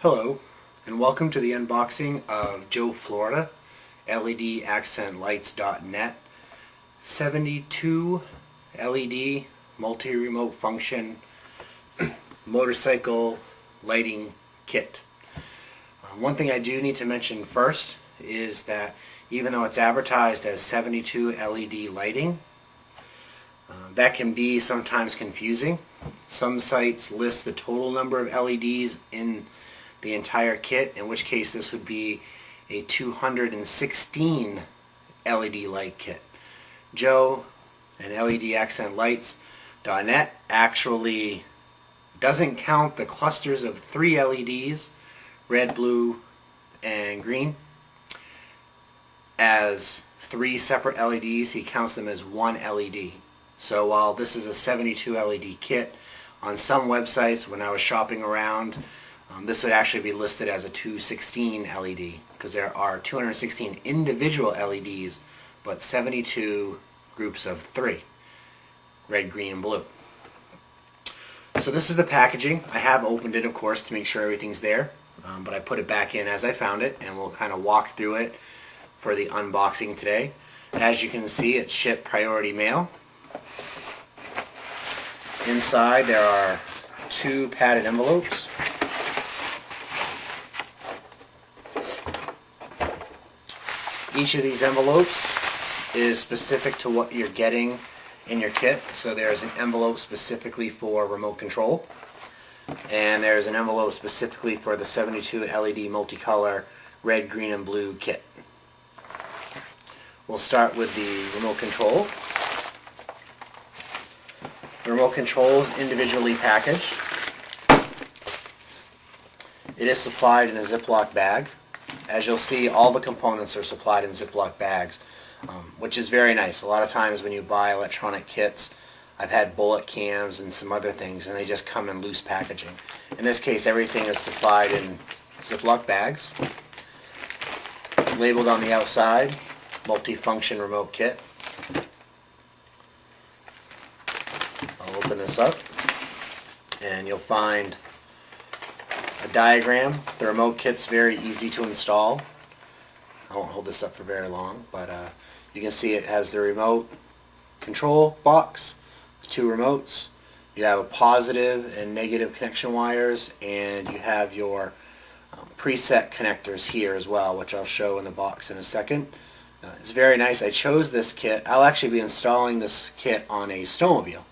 Hello, and welcome to the unboxing of Joe Florida LEDaccentlights.net 72 LED multi-remote function motorcycle lighting kit. One thing I do need to mention first is that even though it's advertised as 72 LED lighting, that can be sometimes confusing. Some sites list the total number of LEDs in the entire kit, in which case this would be a 216 LED light kit. Joe and LEDaccentlights.net actually doesn't count the clusters of 3 LEDs, red, blue, and green, as 3 separate LEDs. He counts them as 1 LED. So while this is a 72 LED kit, on some websites when I was shopping around, this would actually be listed as a 216 LED, because there are 216 individual LEDs, but 72 groups of 3, red, green, and blue. So this is the packaging. I have opened it, of course, to make sure everything's there, but I put it back in as I found it, and we'll kind of walk through it for the unboxing today. As you can see, it's shipped priority mail. Inside there are 2 padded envelopes. Each of these envelopes is specific to what you're getting in your kit. So there's an envelope specifically for remote control, and there's an envelope specifically for the 72 LED multicolor red, green, and blue kit. We'll start with the remote control. The remote control is individually packaged. It is supplied in a Ziploc bag. As you'll see, all the components are supplied in Ziploc bags, which is very nice. A lot of times when you buy electronic kits, I've had bullet cams and some other things, and they just come in loose packaging. In this case, everything is supplied in Ziploc bags. Labeled on the outside, multi-function remote kit. I'll open this up, and you'll find a diagram. The remote kit's very easy to install. I won't hold this up for very long, but you can see it has the remote control box, 2 remotes. You have a positive and negative connection wires, and you have your preset connectors here as well, which I'll show in the box in a second. It's very nice. I chose this kit. I'll actually be installing this kit on a snowmobile,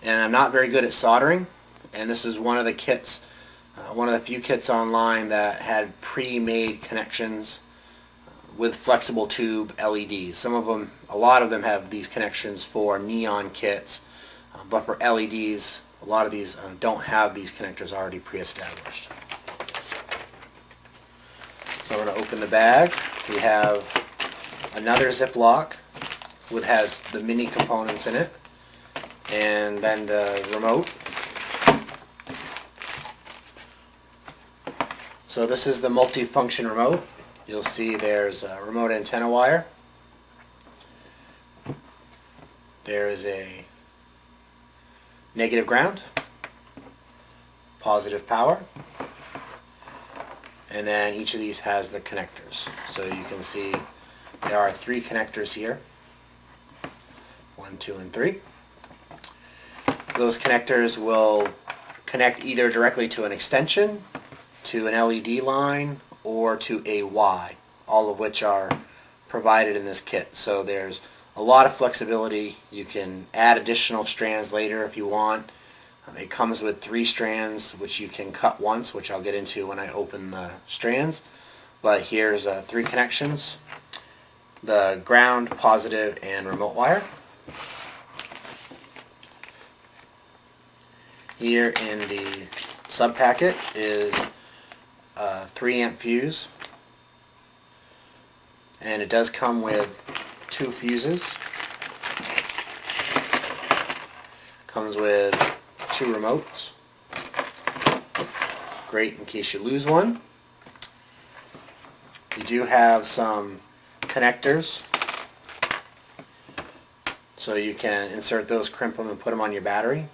and I'm not very good at soldering, and this is one of the kits, one of the few kits online that had pre-made connections with flexible tube LEDs. Some of them, a lot of them have these connections for neon kits, but for LEDs, a lot of these don't have these connectors already pre-established. So I'm going to open the bag. We have another Ziploc which has the mini components in it, and then the remote. So this is the multi-function remote. You'll see there's a remote antenna wire. There is a negative ground, positive power, and then each of these has the connectors. So you can see there are 3 connectors here. 1, 2, and 3. Those connectors will connect either directly to an extension, to an LED line, or to a Y, all of which are provided in this kit. So there's a lot of flexibility. You can add additional strands later if you want. It comes with 3 strands which you can cut once, which I'll get into when I open the strands. But here's 3 connections: the ground, positive, and remote wire. Here in the sub packet is a 3 amp fuse, and it does come with 2 fuses. Comes with 2 remotes. Great in case you lose one. You do have some connectors, so you can insert those, crimp them, and put them on your battery.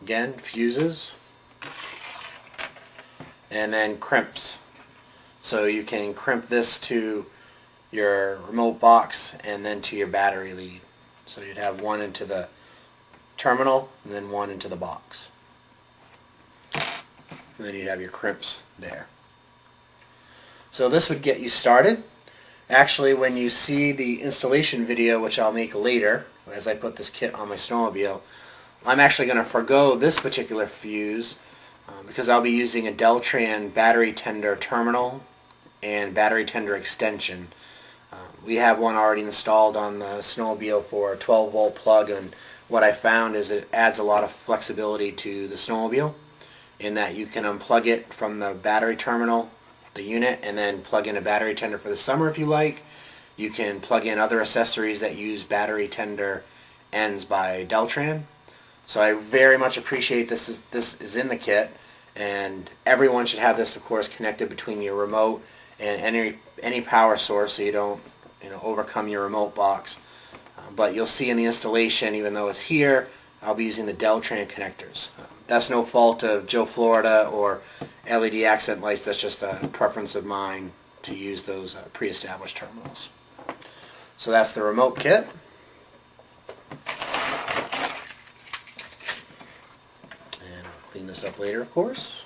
Again, fuses. and then crimps. So you can crimp this to your remote box and then to your battery lead. So you'd have one into the terminal and then one into the box. And then you'd have your crimps there. So this would get you started. Actually, when you see the installation video, which I'll make later as I put this kit on my snowmobile, I'm actually going to forgo this particular fuse because I'll be using a Deltran battery tender terminal and battery tender extension. We have one already installed on the snowmobile for a 12 volt plug, and what I found is it adds a lot of flexibility to the snowmobile in that you can unplug it from the battery terminal, the unit, and then plug in a battery tender for the summer if you like. You can plug in other accessories that use battery tender ends by Deltran. So I very much appreciate this is in the kit, and everyone should have this, of course, connected between your remote and any power source, so you don't overcome your remote box. But you'll see in the installation, even though it's here, I'll be using the Deltran connectors. That's no fault of Joe Florida or LED accent lights. That's just a preference of mine to use those pre-established terminals. So that's the remote kit. And I'll clean this up later, of course.